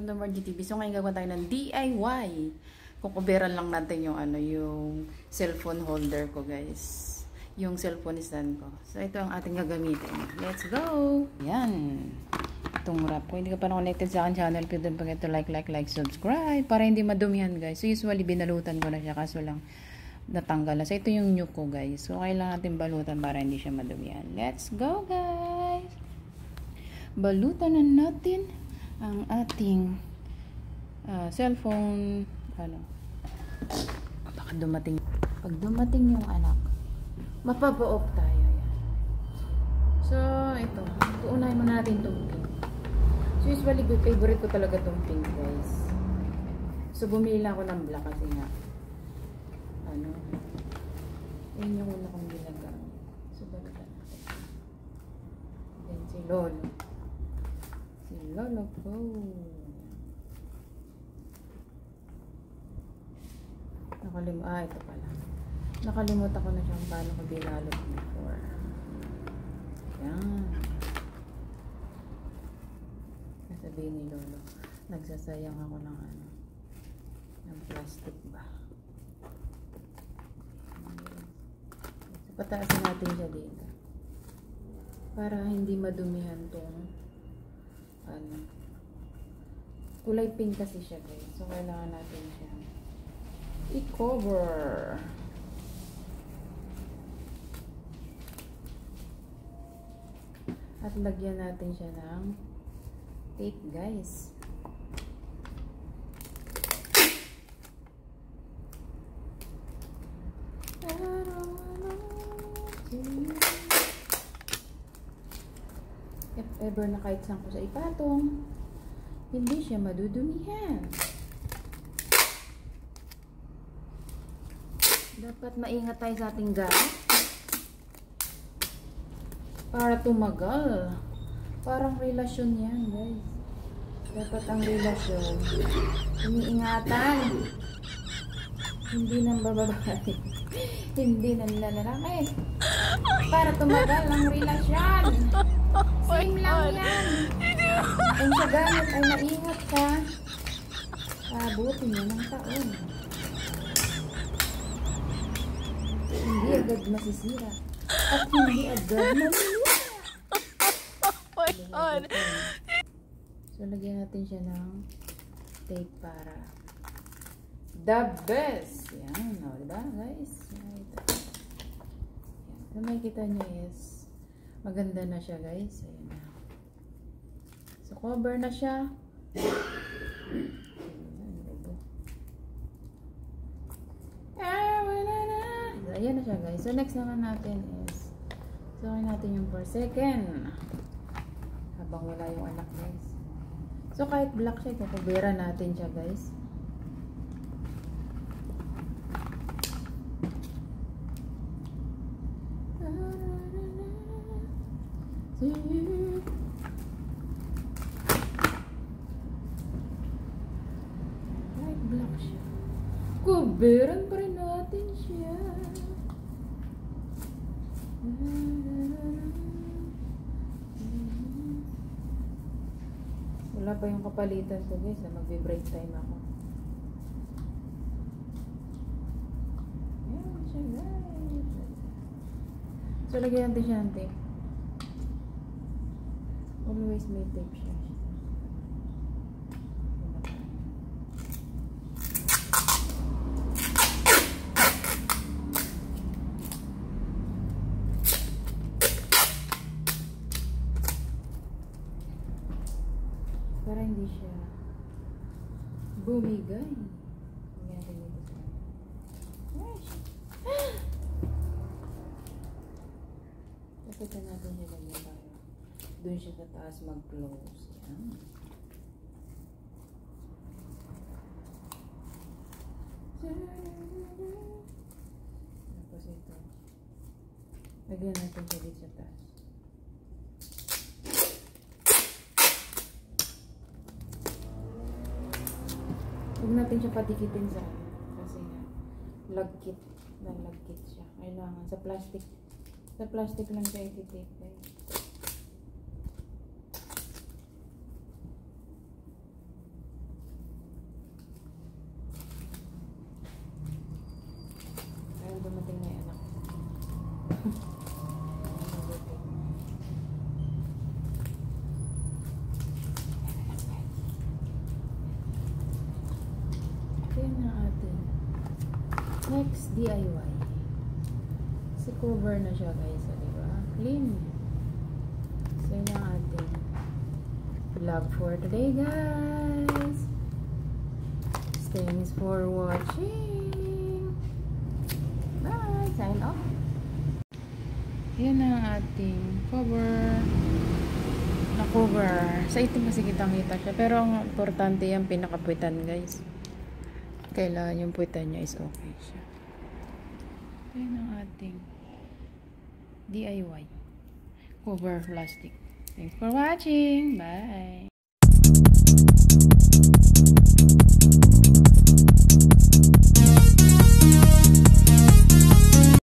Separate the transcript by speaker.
Speaker 1: welcome to Margie TV. So ngayon gagawa tayo ng DIY. Kukuberan lang natin yung yung cellphone holder ko, guys. Yung cellphone stand ko. So ito ang ating gagamitin. Let's go! Yan. Itong wrap ko. Hindi ka pa na connected sa akin channel, please don't forget to like, subscribe para hindi madumihan, guys. So usually binalutan ko na siya kaso lang natanggal na. So ito yung new ko, guys. So kailangan natin balutan para hindi siya madumihan. Let's go, guys! Balutan na natin ang ating cellphone. Baka dumating. Pag dumating yung anak, mapapa-off tayo. Yan. So, ito. Uunahin muna natin itong pink. So, usually, favorite ko talaga itong pink, guys. So, bumili lang ako ng black kasi nga, yun yung una kong ginagamit. So, balikan natin. Then, si Lolo. Si Lolo ko. Ito pala. Nakalimutan ko na siyang paano ko binalot before. Yan. Nasabihin ni Lolo, nagsasayang ako ng ng plastic ba. So, pataasin natin siya dito. Para hindi madumihan tong kulay pink kasi siya, guys. So, kailangan natin siya i-cover. At lagyan natin siya ng tape, guys. If ever na kahit saan ko sa ipatong, hindi siya madudumihan. Dapat maingat tayo sa ating gamit para tumagal. Parang relasyon yan, guys. Dapat ang relasyon iniingatan, hindi nang bababae, hindi nang lalaki, para tumagal ang relasyon. Same lang yan. Kung sa gamit ay maingat ka, abutin mo ng taon. Hindi agad masisira at hindi agad maluluwa. Oh my God. So, lagyan natin siya ng tape para the best. Yan, o, diba, guys? Yan. So, makikita nyo is maganda na siya, guys. Ayan na. So, cover na siya. Ayan na siya, guys. So, next naman natin is sukin natin yung per second habang wala yung anak, guys. So, kahit black siya, kukubera natin siya, guys. Kahit black siya, kuberan pa rin natin siya. Wala pa yung kapalitan ko, guys, na magbe-break time ako. Yan siya, guys. So, lagyan natin siya ng tape. Always may tape siya. Para hindi siya bumigay. Lagyan natin dito sa tapitan natin siya lagyan tayo. Doon siya sa taas mag-close. Yan. Tapos ito. Lagyan natin siya dito sa taas. Huwag natin siya patikitin sa kasi nga lagkit. Nalagkit siya. Kailangan sa plastic. Sa plastic lang siya ititape, guys. Yan na atin. Next, DIY. Kasi cover na siya guys, diba? Clean. So yun ang ating vlog for today guys. Thanks for watching. Bye! Sign off. Yan ang ating cover. Na-cover. Sa itim kasi kitang-kita siya. Pero ang importante yung pinakapuwitan guys. Kailangan yung puwitan niya is okay siya. Yan ang ating DIY. Cover plastic. Thanks for watching. Bye!